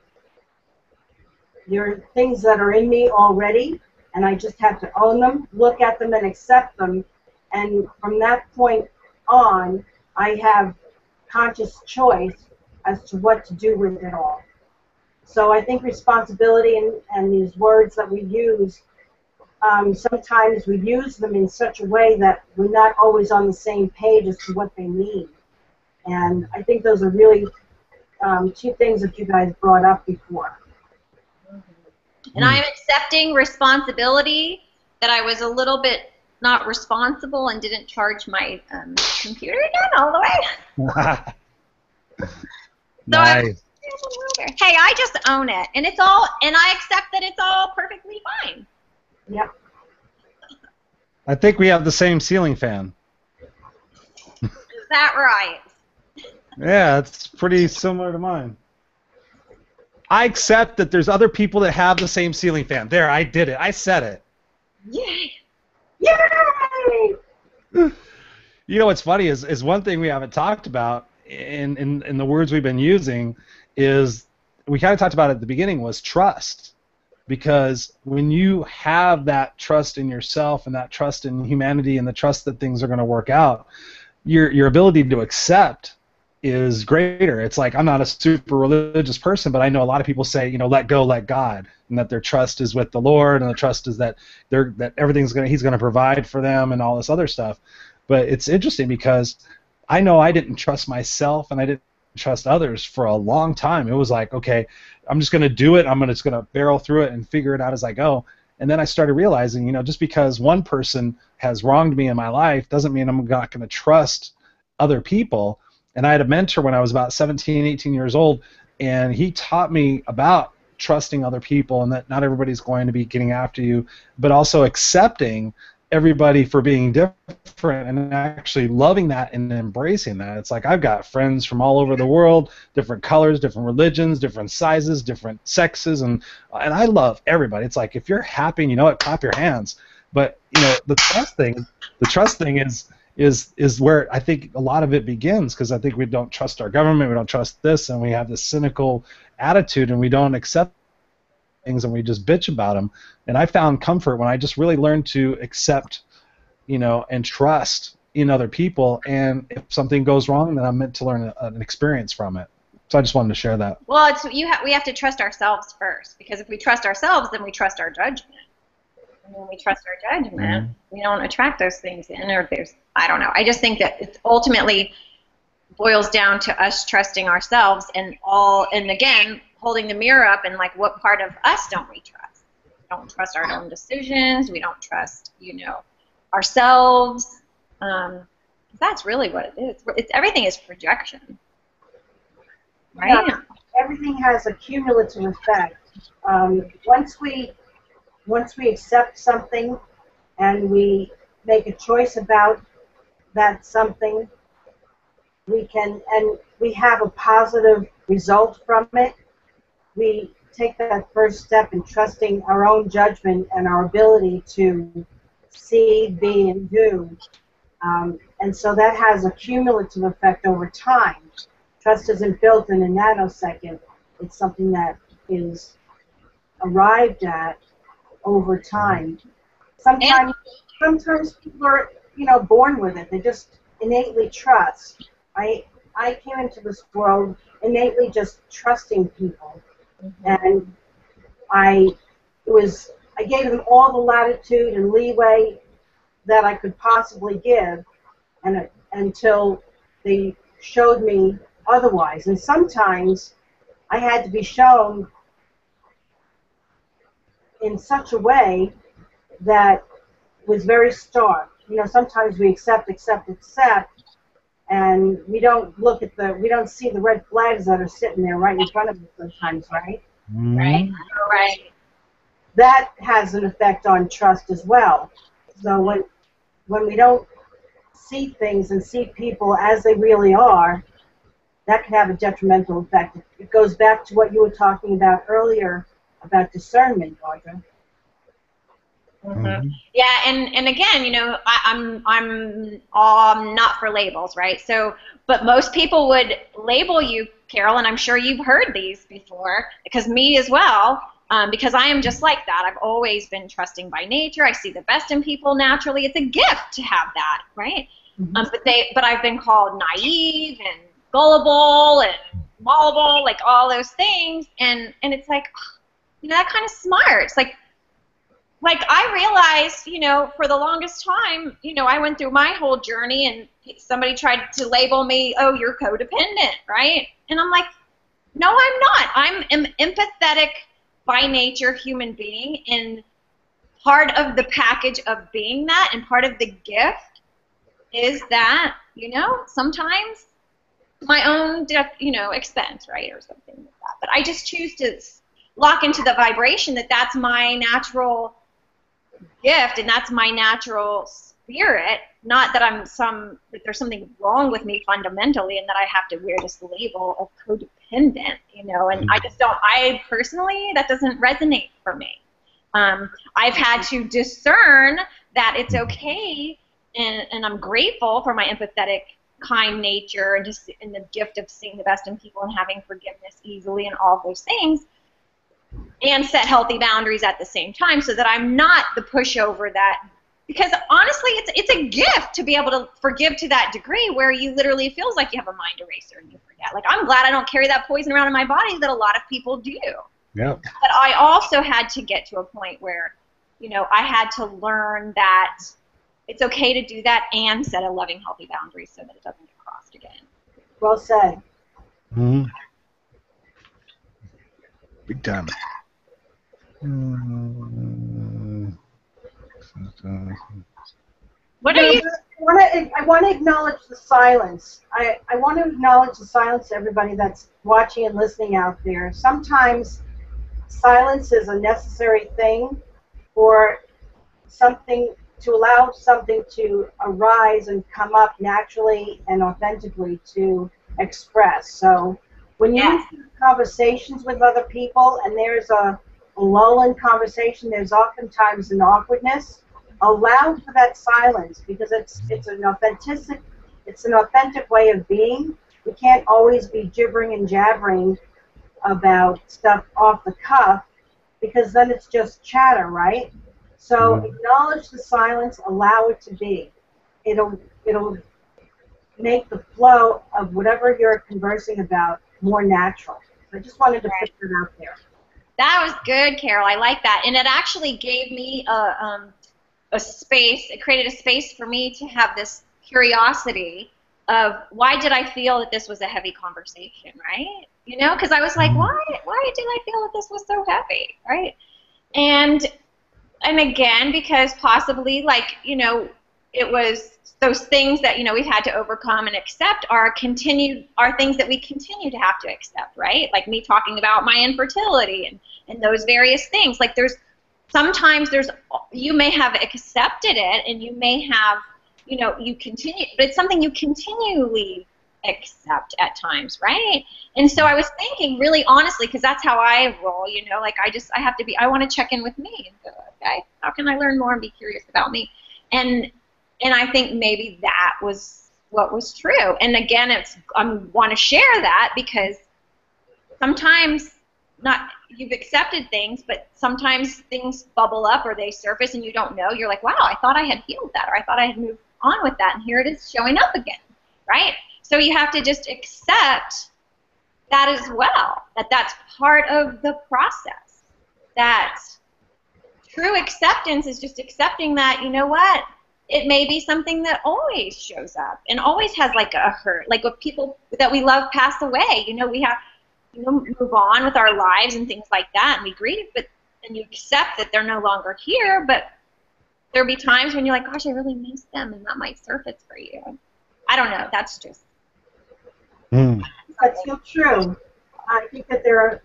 they're things that are in me already, and I just have to own them, look at them, and accept them. And from that point on, I have conscious choice as to what to do with it all. So I think responsibility and these words that we use, sometimes we use them in such a way that we're not always on the same page as to what they mean. And I think those are really two things that you guys brought up before. And I'm accepting responsibility that I was a little bit not responsible and didn't charge my computer again all the way. Nice. Hey, I just own it, and it's all, and I accept that it's all perfectly fine. Yep. I think we have the same ceiling fan. Is that right? Yeah, it's pretty similar to mine. I accept that there's other people that have the same ceiling fan. There, I did it. I said it. Yay! Yay! You know what's funny is one thing we haven't talked about in the words we've been using is we kind of talked about at the beginning was trust. Because when you have that trust in yourself and that trust in humanity and the trust that things are going to work out, your ability to accept is greater. It's like I'm not a super religious person, but I know a lot of people say, let go, let God, and that their trust is with the Lord, and the trust is that He's going to provide for them and all this other stuff. But it's interesting because I know I didn't trust myself and I didn't trust others for a long time. It was like, okay, I'm just going to do it. I'm just going to barrel through it and figure it out as I go. And then I started realizing, just because one person has wronged me in my life doesn't mean I'm not going to trust other people. And I had a mentor when I was about 17, 18 years old, and he taught me about trusting other people and that not everybody's going to be getting after you, but also accepting everybody for being different and actually loving that and embracing that. It's like I've got friends from all over the world, different colors, different religions, different sizes, different sexes, and I love everybody. It's like if you're happy and you know it, clap your hands. But the trust thing is where I think a lot of it begins, because I think we don't trust our government, we don't trust this, and we have this cynical attitude and we don't accept things and we just bitch about them. And I found comfort when I just really learned to accept, and trust in other people. And if something goes wrong, then I'm meant to learn an experience from it. So I just wanted to share that. Well, we have to trust ourselves first, because if we trust ourselves, then we trust our judgment. And when we trust our judgment, we don't attract those things in, or I don't know. I just think that it ultimately boils down to us trusting ourselves and again, holding the mirror up and like, what part of us don't we trust? We don't trust our own decisions. We don't trust, ourselves. That's really what it is. Everything is projection, right? Yeah, everything has a cumulative effect. Once we accept something and we make a choice about that something, we have a positive result from it. We take that first step in trusting our own judgment and our ability to see, be, and do. And so that has a cumulative effect over time. Trust isn't built in a nanosecond. It's something that is arrived at over time. Sometimes people are, born with it. They just innately trust. I came into this world innately just trusting people, and I I gave them all the latitude and leeway that I could possibly give, and until they showed me otherwise. And sometimes I had to be shown in such a way that was very stark. You know, sometimes we accept, and we don't see the red flags that are sitting there right in front of us sometimes, right? Right. Right. That has an effect on trust as well. So when we don't see things and see people as they really are, that can have a detrimental effect. It goes back to what you were talking about earlier about discernment, Audra. Mm-hmm. Yeah, and again, you know, I'm not for labels, right? So, but most people would label you, Carol, and I'm sure you've heard these before, because me as well, because I am just like that. I've always been trusting by nature. I see the best in people naturally. It's a gift to have that, right? Mm-hmm. But I've been called naive and gullible and malleable, like all those things, and it's like, you know, that kind of smart. It's like I realized, you know, for the longest time, you know, I went through my whole journey and somebody tried to label me, oh, you're codependent, right? And I'm like, no, I'm not. I'm an empathetic by nature human being, and part of the package of being that and part of the gift is that, you know, sometimes my own, you know, expense, right, or something like that. But I just choose to lock into the vibration that that's my natural gift and that's my natural spirit, not that that there's something wrong with me fundamentally and that I have to wear this label of codependent, you know, and I personally, that doesn't resonate for me. I've had to discern that it's okay, and I'm grateful for my empathetic, kind nature and just in the gift of seeing the best in people and having forgiveness easily and all those things, and set healthy boundaries at the same time so that I'm not the pushover that, because honestly it's a gift to be able to forgive to that degree where you literally feels like you have a mind eraser and you forget. Like, I'm glad I don't carry that poison around in my body that a lot of people do. Yeah. But I also had to get to a point where, you know, I had to learn that it's okay to do that and set a loving, healthy boundary so that it doesn't get crossed again. Well said. Mm-hmm. Big time. What are you? I want to acknowledge the silence. I want to acknowledge the silence to everybody that's watching and listening out there. Sometimes silence is a necessary thing for something, to allow something to arise and come up naturally and authentically to express. So when you have conversations with other people and there's a lull in conversation, there's oftentimes an awkwardness. Allow for that silence, because it's an authentic way of being. We can't always be gibbering and jabbering about stuff off the cuff, because then it's just chatter, right? So acknowledge the silence, allow it to be. It'll make the flow of whatever you're conversing about more natural. So I just wanted to put that out there. That was good, Carol. I like that, and it actually gave me a space. It created a space for me to have this curiosity of why did I feel that this was a heavy conversation, right? You know, because I was like, why did I feel that this was so heavy, right? And again, because possibly, like, you know, it was those things that, you know, we've had to overcome and accept are things that we continue to have to accept, right? Like me talking about my infertility and those various things. Like sometimes you may have accepted it and you may have, you know, but it's something you continually accept at times, right? And so I was thinking really honestly, because that's how I roll, you know, like I want to check in with me and go, okay, how can I learn more and be curious about me? And I think maybe that was what was true. And again, I want to share that because sometimes you've accepted things, but sometimes things bubble up or they surface and you don't know. You're like, wow, I thought I had healed that, or I thought I had moved on with that, and here it is showing up again, right? So you have to just accept that as well, that that's part of the process. That true acceptance is just accepting that, you know what, it may be something that always shows up and always has like a hurt. Like with people that we love pass away, you know, we have move on with our lives and things like that, and we grieve, but and you accept that they're no longer here, but there'll be times when you're like, gosh, I really miss them, and that might surface for you. I don't know. That's just. That's so true. I think that there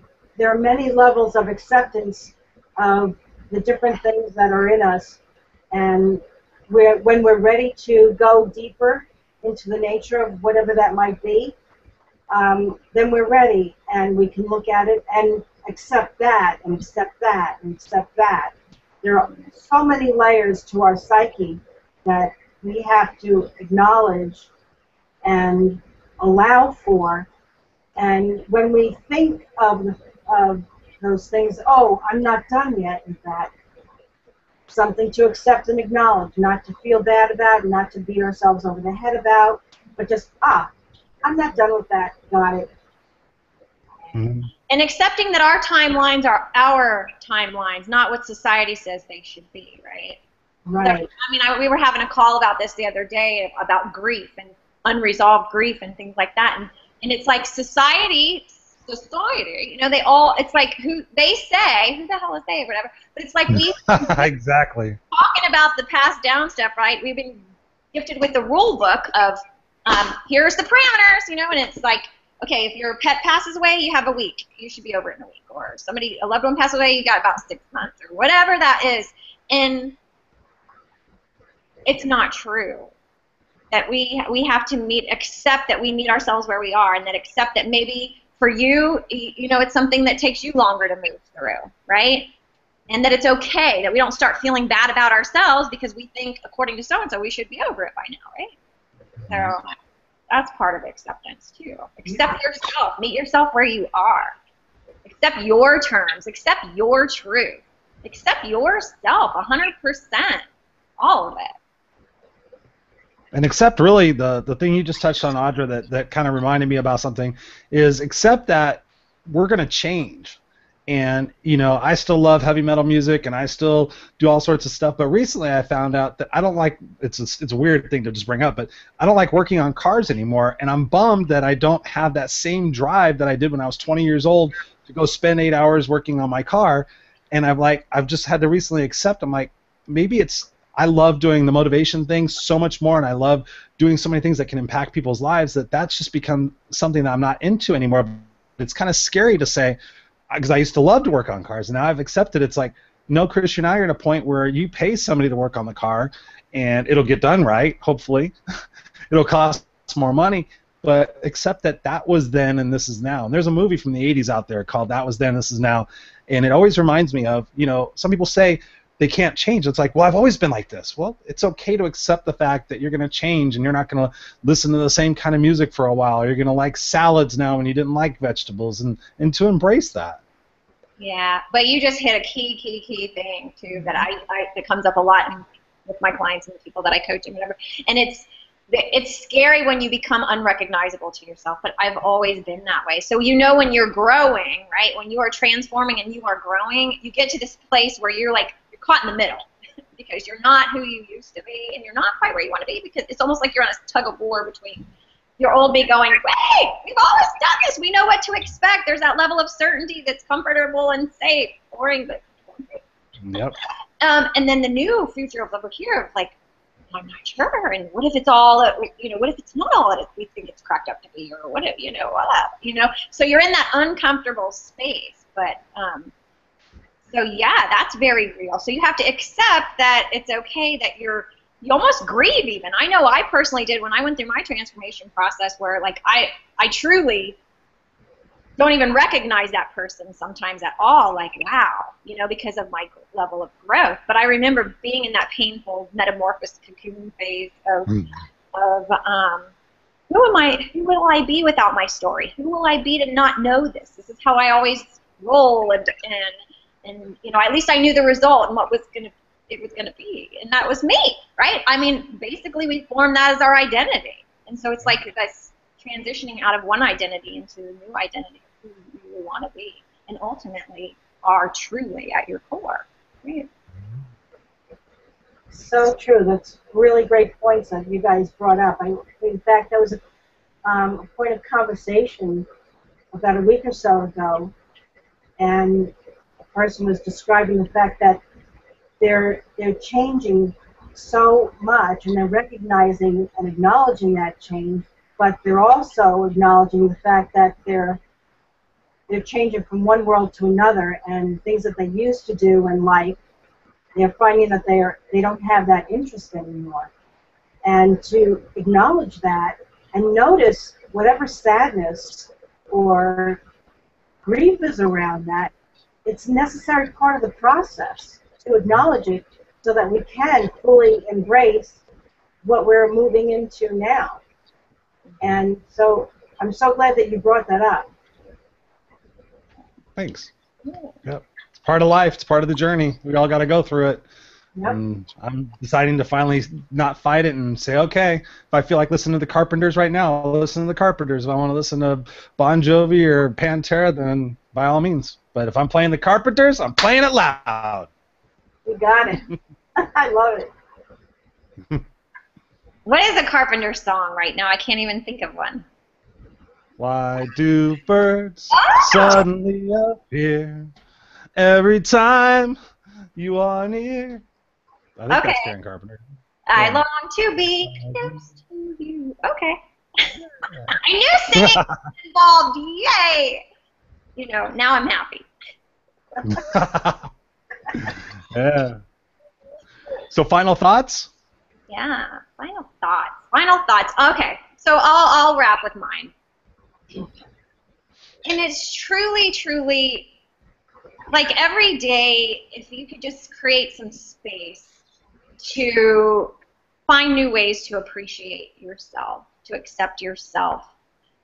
are many levels of acceptance of the different things that are in us, and when we're ready to go deeper into the nature of whatever that might be, then we're ready, and we can look at it and accept that, and accept that, and accept that. There are so many layers to our psyche that we have to acknowledge and allow for. And when we think of those things, oh, I'm not done yet with that, something to accept and acknowledge, not to feel bad about, not to beat ourselves over the head about, but just, I'm not done with that, got it. And accepting that our timelines are our timelines, not what society says they should be, right? Right. So, I mean, we were having a call about this the other day, about grief and unresolved grief and things like that, and it's like society, you know, they all, it's like who they say, who the hell is they, or whatever, but it's like we exactly talking about the passed down stuff, right? We've been gifted with the rule book of here's the parameters, you know, and it's like, okay, if your pet passes away, you have a week. You should be over it in a week. Or a loved one passes away, you got about 6 months, or whatever that is. And it's not true. That we have to accept that we meet ourselves where we are, and that accept that maybe for you, you know, it's something that takes you longer to move through, right? And that it's okay, that we don't start feeling bad about ourselves because we think, according to so-and-so, we should be over it by now, right? So that's part of acceptance, too. Accept yourself. Meet yourself where you are. Accept your terms. Accept your truth. Accept yourself 100%. All of it. And accept, really, the thing you just touched on, Audra, that kind of reminded me about something, is accept that we're going to change. And, you know, I still love heavy metal music, and I still do all sorts of stuff. But recently I found out that I don't like, it's a weird thing to just bring up, but I don't like working on cars anymore. And I'm bummed that I don't have that same drive that I did when I was 20 years old to go spend 8 hours working on my car. And I've just had to recently accept, I'm like, maybe I love doing the motivation things so much more, and I love doing so many things that can impact people's lives, that's just become something that I'm not into anymore. It's kind of scary to say, because I used to love to work on cars, and now I've accepted it's like, no, Chris, now you're at a point where you pay somebody to work on the car, and it'll get done right, hopefully. It'll cost more money, but accept that was then and this is now. And there's a movie from the 80s out there called That Was Then, This Is Now, and it always reminds me of, you know, some people say they can't change. It's like, well, I've always been like this. Well, it's okay to accept the fact that you're going to change, and you're not going to listen to the same kind of music for a while, or you're going to like salads now when you didn't like vegetables, and to embrace that. Yeah, but you just hit a key thing, too, that that comes up a lot with my clients and the people that I coach and whatever. And it's scary when you become unrecognizable to yourself, but I've always been that way. So you know when you're growing, right, when you are transforming and you are growing, you get to this place where you're like, caught in the middle because you're not who you used to be, and you're not quite where you want to be, because it's almost like you're on a tug of war between your old me going, wait, we've always done this, we know what to expect, there's that level of certainty that's comfortable and safe, boring, but yep. And then the new future of over here, like, I'm not sure, and what if it's all, you know, what if it's not all that we think it's cracked up to be, or what if, you know, so you're in that uncomfortable space, but so yeah, that's very real. So you have to accept that it's okay that you almost grieve even. I know I personally did when I went through my transformation process, where like I truly don't even recognize that person sometimes at all, like, wow, you know, because of my level of growth. But I remember being in that painful metamorphosis cocoon phase of who will I be without my story? Who will I be to not know this? This is how I always roll, and you know, at least I knew the result and what was going to it was going to be, and that was me, right? I mean, basically we formed that as our identity, and so it's like this transitioning out of one identity into a new identity of who you really want to be, and ultimately are truly at your core. Right? So true. That's really great points that you guys brought up. In fact, that was a point of conversation about a week or so ago, and a person was describing the fact that they're changing so much, and they're recognizing and acknowledging that change, but they're also acknowledging the fact that they're changing from one world to another, and things that they used to do in life, they're finding that they don't have that interest anymore. And to acknowledge that and notice whatever sadness or grief is around that, it's a necessary part of the process to acknowledge it so that we can fully embrace what we're moving into now. And so I'm so glad that you brought that up. Thanks. Yep. It's part of life. It's part of the journey. We all got to go through it. Yep. And I'm deciding to finally not fight it and say, okay, if I feel like listening to the Carpenters right now, I'll listen to the Carpenters. If I want to listen to Bon Jovi or Pantera, then by all means. But if I'm playing the Carpenters, I'm playing it loud. You got it. I love it. What is a Carpenter song right now? I can't even think of one. Why do birds suddenly appear every time you are near? I think that's Karen Carpenter. I long to be close to you. Okay. I knew singing was involved. Yay! You know, now I'm happy. Yeah. So final thoughts? Yeah, final thoughts. Final thoughts. Okay, so I'll wrap with mine. And it's truly, truly, like every day, if you could just create some space to find new ways to appreciate yourself, to accept yourself,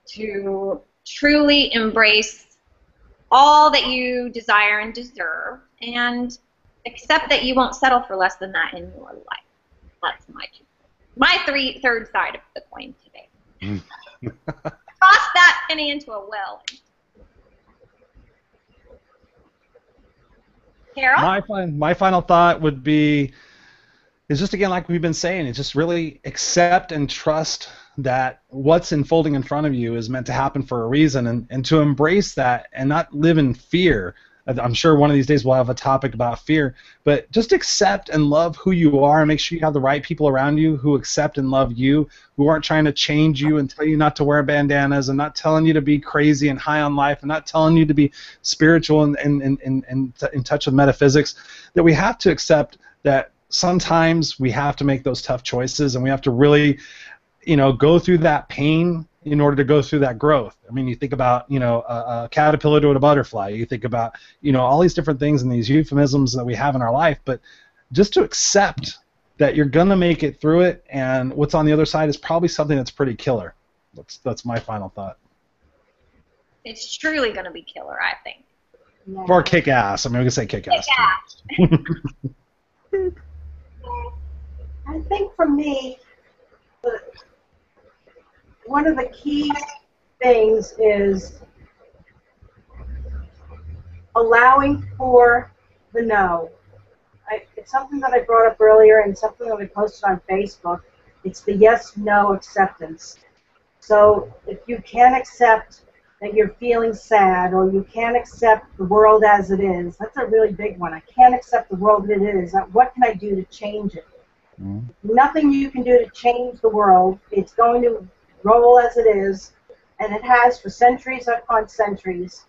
to truly embrace all that you desire and deserve, and accept that you won't settle for less than that in your life. That's my third side of the coin today. Toss that penny into a well. Carol? My final thought would be, is just again like we've been saying, is just really accept and trust that what's unfolding in front of you is meant to happen for a reason, and to embrace that and not live in fear. I'm sure one of these days we'll have a topic about fear, but just accept and love who you are, and make sure you have the right people around you who accept and love you, who aren't trying to change you and tell you not to wear bandanas, and not telling you to be crazy and high on life, and not telling you to be spiritual and in touch with metaphysics. That we have to accept that sometimes we have to make those tough choices, and we have to really, go through that pain in order to go through that growth. I mean, you think about, a caterpillar to a butterfly. You think about, all these different things and these euphemisms that we have in our life, but just to accept that you're going to make it through it, and what's on the other side is probably something that's pretty killer. That's my final thought. It's truly going to be killer, I think. Yeah. Or kick ass. I mean, we can say kick ass. I think for me, one of the key things is allowing for the no. It's something that I brought up earlier and something that I posted on Facebook. It's the yes-no acceptance. So if you can't accept that you're feeling sad, or you can't accept the world as it is, that's a really big one. I can't accept the world as it is. What can I do to change it? Nothing you can do to change the world. It's going to roll as it is, and it has for centuries upon centuries.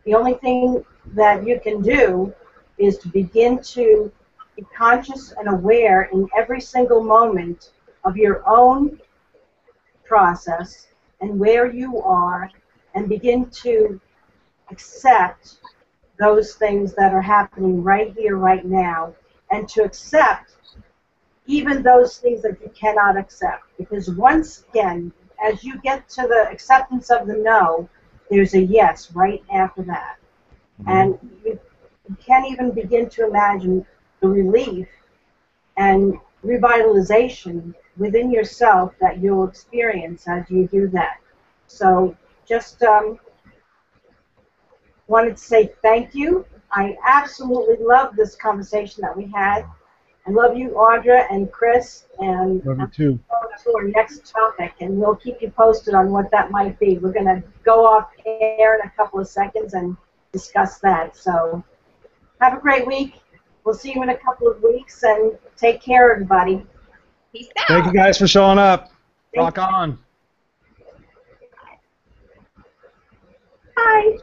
The only thing that you can do is to begin to be conscious and aware in every single moment of your own process and where you are, and begin to accept those things that are happening right here, right now, and to accept even those things that you cannot accept. Because once again, as you get to the acceptance of the no, there's a yes right after that. And you can't even begin to imagine the relief and revitalization within yourself that you'll experience as you do that. So just wanted to say thank you. I absolutely love this conversation that we had. I love you, Audra and Chris, and Love you I'm too. looking forward to our next topic, and we'll keep you posted on what that might be. We're going to go off air in a couple of seconds and discuss that. So have a great week. We'll see you in a couple of weeks, and take care, everybody. Peace Thank you out. guys for showing up. Thank Rock on. Bye.